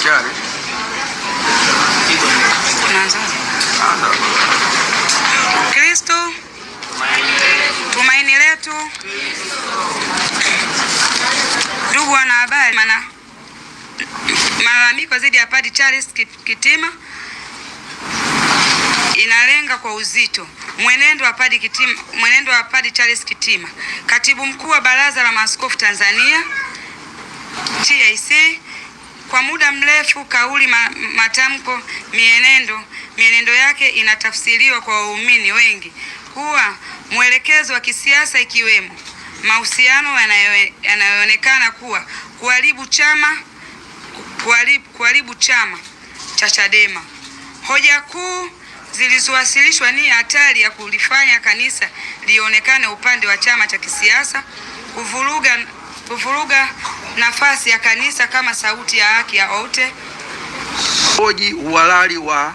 Tayari. Kristo tumaini letu. Ndugu wanahabari, malalamiko dhidi ya Padre Charles Kitima inalenga kwa uzito mwenendo wa Padre Charles Kitima, katibu mkuu wa Baraza la Maaskofu Tanzania TIC. Kwa muda mrefu kauli, matamko, mienendo yake inatafsiriwa kwa waumini wengi kuwa mwelekezo wa kisiasa, ikiwemo mahusiano yanayoonekana kuwa kuharibu chama cha Chadema. Hoja kuu zilizowasilishwa ni hatari ya kulifanya kanisa lionekane upande wa chama cha kisiasa, kuvuruga nafasi ya kanisa kama sauti ya haki ya wote, hoji uhalali wa